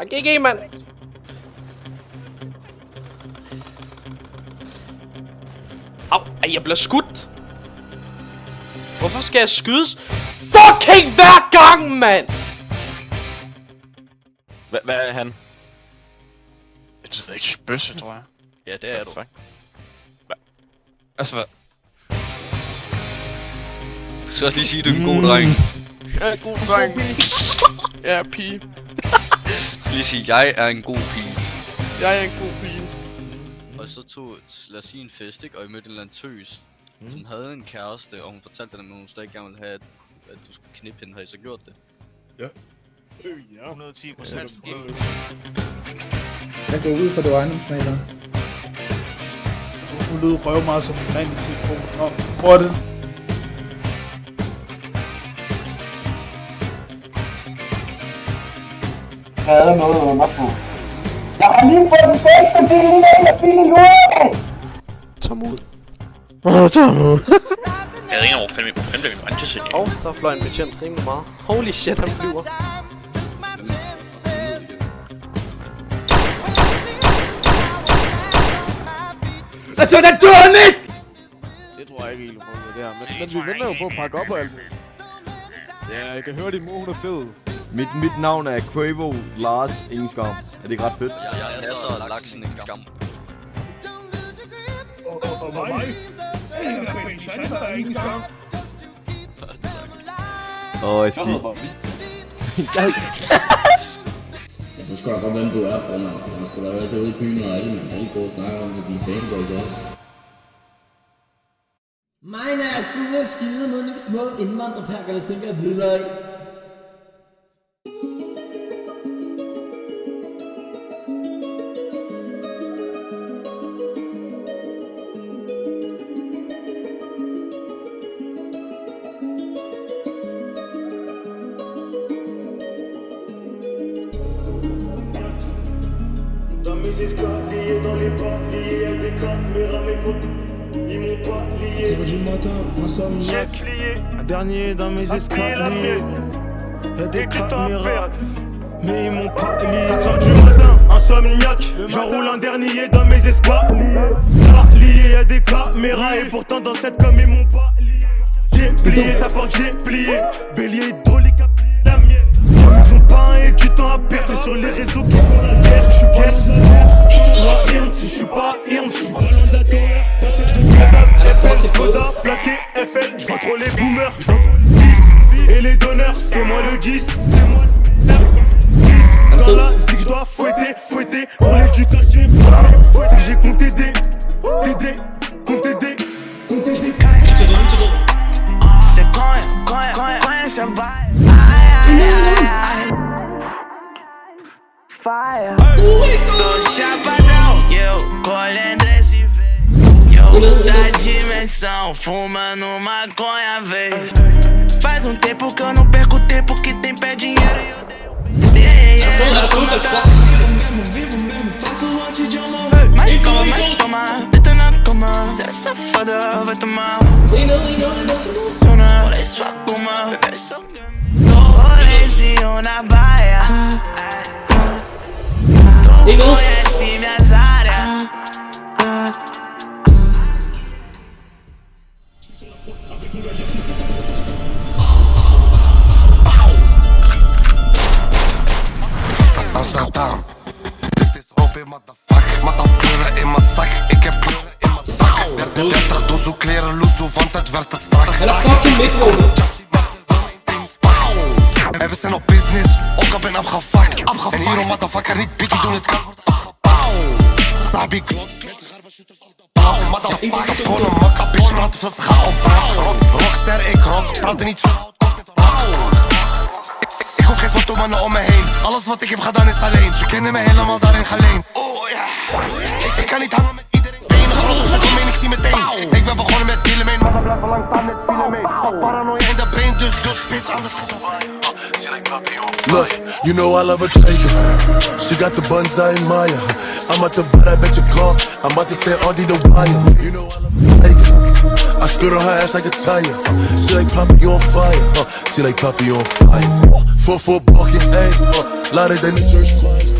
GG, mand. Au, jeg bliver skudt. Hvorfor skal jeg skydes fucking hver gang, mand? Hvad er han? Jeg ved ikke, bøsse, tror jeg. Ja, det er du. Altså hvad? Du skal også lige sige, at du er en god dreng. Jeg er en god dreng. Jeg er pige. Du skal lige sige, at jeg er en god pige. Jeg er en god pige. Og så tog, lad os sige en fest, ikke? Og I mødte en eller anden tøs, som havde en kæreste, og hun fortalte dig, at hun stadig gerne ville have, at du skulle knippe hende. Har I så gjort det? Ja. Ja. 110%. Jeg går ud fra det ejendomsmaler. Hun lød røv meget som en mand i telefonen. Nå, hvor er det? Hvad er noget under på? Jeg har lige fået den bedste bil med, jeg fik en lure! Tom ud. Jeg ringer over 5 bliver vi brændt til siden. Der fløj en betjent rimelig meget. Holy shit, han flyver. Altså, den dør han ikke! Det tror jeg ikke helt på det der. Men vi venter jo på at pakke op og alt. Ja, jeg kan høre din mor, hun er fed. Mit navn er Quavo Lars Ingen Skam. Er det ikke ret fedt? Jeg er så laksen en skam. Og mig? Jeg skal... Du skal da godt hvem du er, formand. Man skal da være derude i byen og alle går og snakker om, at de fanboys er. Mine er sgu og skide mod de små indvandrerperker, der tænker videre i. Dans mes escales, liés dans les pas, liés à des caméras, mes potes, ils m'ont pas lié. 0 du matin, insomniaque, un dernier dans mes escaliers. Y'a des caméras, mais ils m'ont pas lié. 4 heures du matin, insomniaque, j'enroule un dernier dans mes escaliers. Pas lié, y'a des caméras, et pourtant dans cette com ils m'ont pas lié. J'ai plié ta porte, j'ai plié, bélier hydraulique a plié la mienne. Ils ont pas un et du temps à perdre sur les réseaux qui font la guerre. J'suis guerre, si j'suis pas Irm, j'suis pas loin de la terre. Passé de Gustave, FL, Skoda, plaqué FL. J'vois trop les boomers, j'vois trop les 10. Et les donneurs, c'est moi le 10. C'est moi le 10. Dans la zig, j'dois fouetter pour l'éducation. C'est que j'ai compté des compté des. C'est quand ça va. Fire. Tô chapadão, eu colhendo esse véio. Eu da dimensão, fumando maconha vez. Faz tempo que eu não perco tempo, que tem pé dinheiro e eu vivo mesmo, faço antes de eu morrer. Mas toma, deita na cama. Cê é safada, vai tomar. Não se emociona, olha sua cama. Bebê só rolezinho na baia. Tu conhece minhas áreas. Amsterdam. Dit is Robin, motherfucker in mijn zak. Ik heb kleuren in mijn dak. 30 doezoe kleren loezoe, want het werd te strak. En we zijn op business, ook al ben afgefuckt. En hierom motherfucker niet biggie doen, het kan worden afgebouwd. Sabi Glock, motherfucker, gewoon een makka, bitch, praten veel, ze gaan op brak. Rockster, ik rock, praten niet veel, houd met rauw. Ik hoef geen fotomannen om me heen, alles wat ik heb gedaan is alleen. Ze kennen me helemaal daarin geleend. Oh ja, ik kan niet hangen met iedereen. De ene grote stuk omheen, ik zie meteen. Ik ben begonnen met dealen mee, maar we blijven lang staan met file mee. Paranoia in de brain, dus spits, anders Look, you know I love a tiger. She got the buns in Maya. I'm at the butt, I bet your car. I'm about to say Audi the wire. You know I love a tiger. I stood on her ass like a tire. She like Poppy on fire. She like Poppy on fire. 4-4 balking, ayy. Louder than the church choir.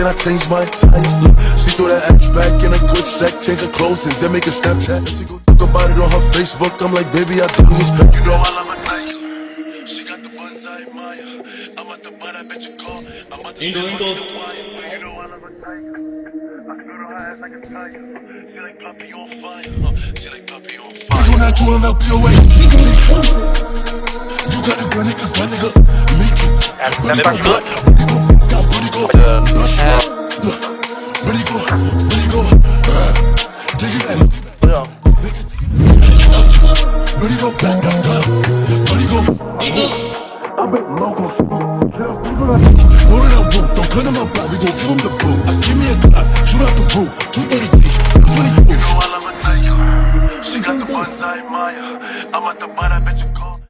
then I change my attire. Look, she threw that ass back in a quick sec, change her clothes and then make a Snapchat. And she go talk about it on her Facebook. I'm like, baby, I don't respect. You know I love a tiger. She got the buns I admire. I'm at the butt, I bet you call. I'm at the You know I love a tiger. I can go to her ass like a tiger. She like puppy on fire. She like puppy on fire. You not to him, help you away. You got a gun, nigga. Me too. Ready go. Dig it. Ready go. Black got Ready go. I bet local. Hold it up, don't cut him up. We gon' give him the boot. Give me a Glock. Shoot out the roof. 230 20 You know I love a tiger. She got the buns I admire. I'm at the butt, I bet you